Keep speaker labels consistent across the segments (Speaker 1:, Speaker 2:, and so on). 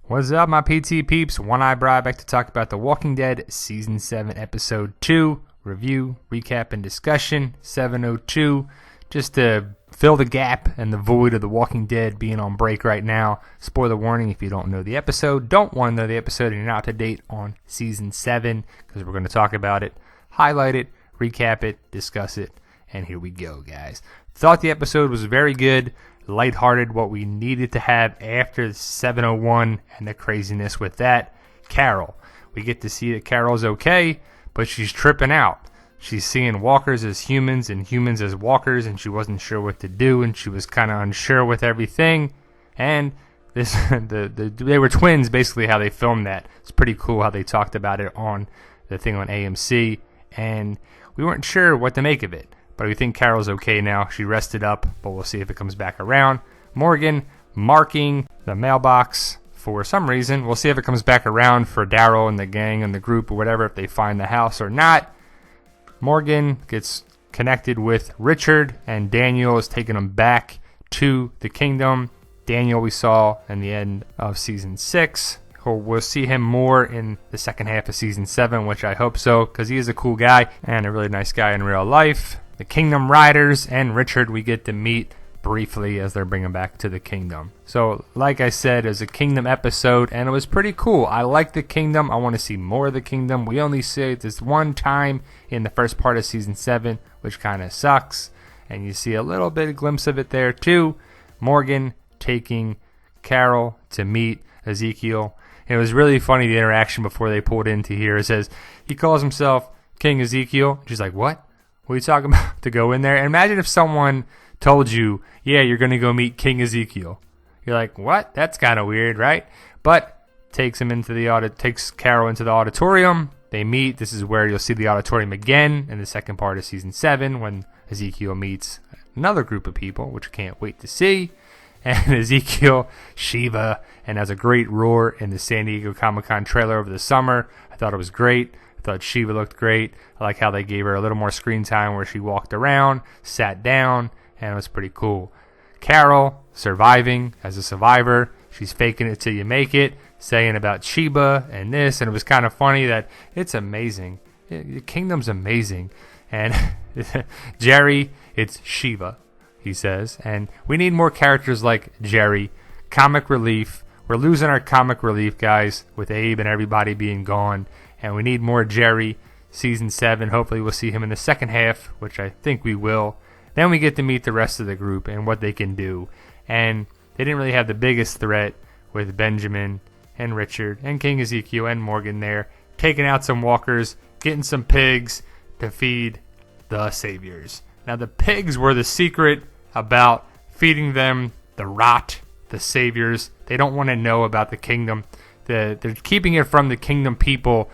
Speaker 1: What's up, my PT peeps? One Eye Bri back to talk about The Walking Dead Season 7, Episode 2. Review, recap, and discussion. 702. Just to fill the gap and the void of The Walking Dead being on break right now. Spoiler warning if you don't know the episode. Don't want to know the episode and you're not up to date on Season 7, because we're going to talk about it, highlight it, recap it, discuss it, and here we go, guys. Thought the episode was very good. Lighthearted, what we needed to have after 701 and the craziness with that. Carol, we get to see that Carol's okay, but she's tripping out. She's seeing walkers as humans and humans as walkers, and she wasn't sure what to do, and she was kind of unsure with everything. And this, they were twins, basically, how they filmed that. It's pretty cool how they talked about it on the thing on AMC, and we weren't sure what to make of it. But we think Carol's okay now. She rested up, but we'll see if it comes back around. Morgan marking the mailbox for some reason. We'll see if it comes back around for Daryl and the gang and the group or whatever, if they find the house or not. Morgan gets connected with Richard, and Daniel is taking him back to the kingdom. Daniel we saw in the end of Season 6. We'll see him more in the second half of Season 7, which I hope so, because he is a cool guy and a really nice guy in real life. The Kingdom Riders and Richard we get to meet briefly as they're bringing back to the kingdom. So, like I said, it was a kingdom episode, and it was pretty cool. I like the kingdom. I want to see more of the kingdom. We only see it this one time in the first part of Season 7, which kind of sucks. And you see a little bit of glimpse of it there, too. Morgan taking Carol to meet Ezekiel. And it was really funny, the interaction before they pulled into here. It says, he calls himself King Ezekiel. She's like, what? What are you talking about? To go in there? And imagine if someone told you, yeah, you're going to go meet King Ezekiel. You're like, what? That's kind of weird, right? But takes Carol into the auditorium. They meet. This is where you'll see the auditorium again in the second part of Season 7 when Ezekiel meets another group of people, which I can't wait to see. And Ezekiel, Shiva, and has a great roar in the San Diego Comic-Con trailer over the summer. I thought it was great. I thought Shiva looked great. I like how they gave her a little more screen time where she walked around, sat down, and it was pretty cool. Carol, surviving as a survivor. She's faking it till you make it, saying about Sheba and this, and it was kind of funny that it's amazing. The kingdom's amazing. And Jerry, it's Shiva, he says. And we need more characters like Jerry. Comic relief. We're losing our comic relief, guys, with Abe and everybody being gone. And we need more Jerry. Season 7, hopefully we'll see him in the second half, which I think we will. Then we get to meet the rest of the group and what they can do. And they didn't really have the biggest threat with Benjamin and Richard and King Ezekiel and Morgan there, taking out some walkers, getting some pigs to feed the saviors. Now the pigs were the secret about feeding them the rot, the saviors. They don't want to know about the kingdom. They're keeping it from the kingdom people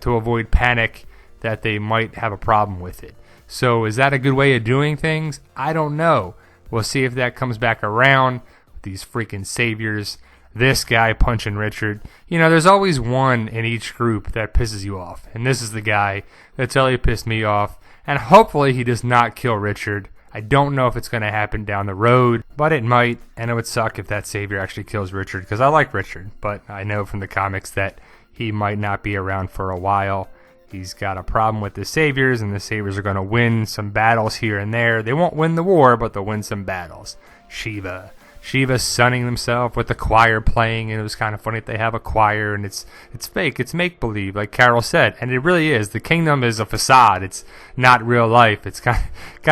Speaker 1: to avoid panic that they might have a problem with it. So is that a good way of doing things? I don't know. We'll see if that comes back around with these freaking saviors. This guy punching Richard. You know, there's always one in each group that pisses you off. And this is the guy that's really pissed me off. And hopefully he does not kill Richard. I don't know if it's going to happen down the road, but it might. And it would suck if that savior actually kills Richard, because I like Richard. But I know from the comics that he might not be around for a while. He's got a problem with the saviors, and the saviors are going to win some battles here and there. They won't win the war, but they'll win some battles. Shiva's sunning himself with the choir playing, and it was kind of funny that they have a choir, and it's fake. It's make-believe, like Carol said, and it really is. The kingdom is a facade. It's not real life. It's kind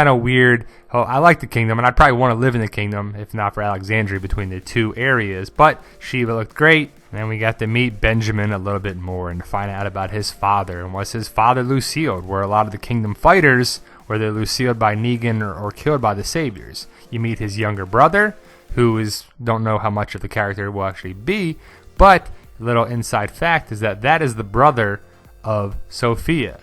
Speaker 1: of weird. Oh, I like the kingdom, and I'd probably want to live in the kingdom, if not for Alexandria, between the two areas. But Shiva looked great. And then we got to meet Benjamin a little bit more and find out about his father. And was his father Lucille, where a lot of the kingdom fighters were they Lucilled by Negan or killed by the saviors. You meet his younger brother, who don't know how much of the character it will actually be, but a little inside fact is that is the brother of Sophia.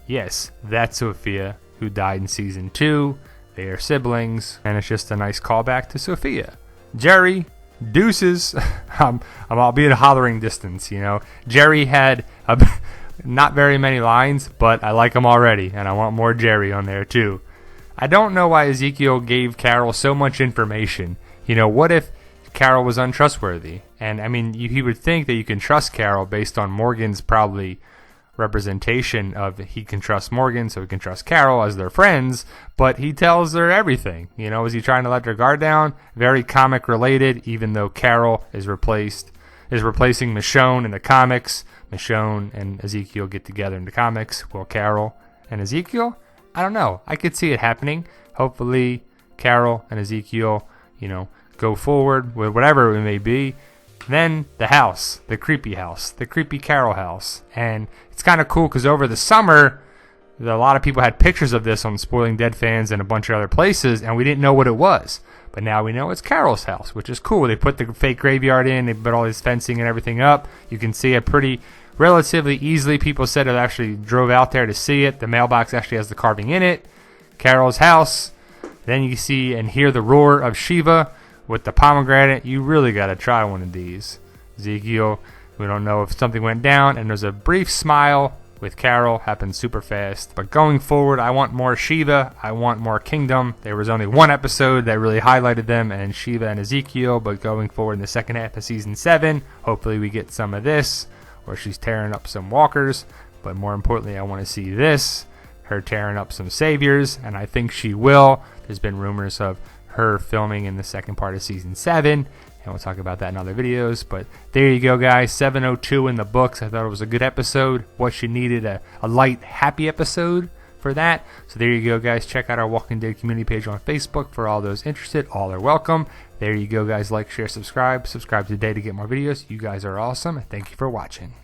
Speaker 1: Yes, that's Sophia, who died in Season 2. They are siblings, and it's just a nice callback to Sophia. Jerry, deuces. I'll be at a hollering distance, you know. Jerry had not very many lines, but I like him already, and I want more Jerry on there too. I don't know why Ezekiel gave Carol so much information. You know, what if Carol was untrustworthy. And I mean, he would think that you can trust Carol based on Morgan's probably representation of he can trust Morgan, so he can trust Carol as their friends, but he tells her everything. You know, is he trying to let their guard down? Very comic related, even though Carol is replacing Michonne in the comics. Michonne and Ezekiel get together in the comics. Well, Carol and Ezekiel? I don't know. I could see it happening. Hopefully, Carol and Ezekiel, you know, go forward with whatever it may be. Then the house, the creepy Carol house. And it's kind of cool because over the summer, a lot of people had pictures of this on Spoiling Dead Fans and a bunch of other places, and we didn't know what it was. But now we know it's Carol's house, which is cool. They put the fake graveyard in, they put all this fencing and everything up. You can see it pretty relatively easily. People said it actually drove out there to see it. The mailbox actually has the carving in it. Carol's house. Then you see and hear the roar of Shiva with the pomegranate. You really got to try one of these. Ezekiel, we don't know if something went down, and there's a brief smile with Carol, happened super fast. But going forward, I want more Shiva. I want more Kingdom. There was only one episode that really highlighted them, and Shiva and Ezekiel. But going forward in the second half of season 7, hopefully we get some of this, where she's tearing up some walkers. But more importantly, I want to see this, her tearing up some saviors, and I think she will. There's been rumors of her filming in the second part of season 7, and we'll talk about that in other videos. But there you go, guys. 702 in the books. I thought it was a good episode. What you needed, a light, happy episode for that. So there you go, guys. Check out our Walking Dead community page on Facebook for all those interested. All are welcome. There you go, guys. Like, share, subscribe. Subscribe today to get more videos. You guys are awesome. Thank you for watching.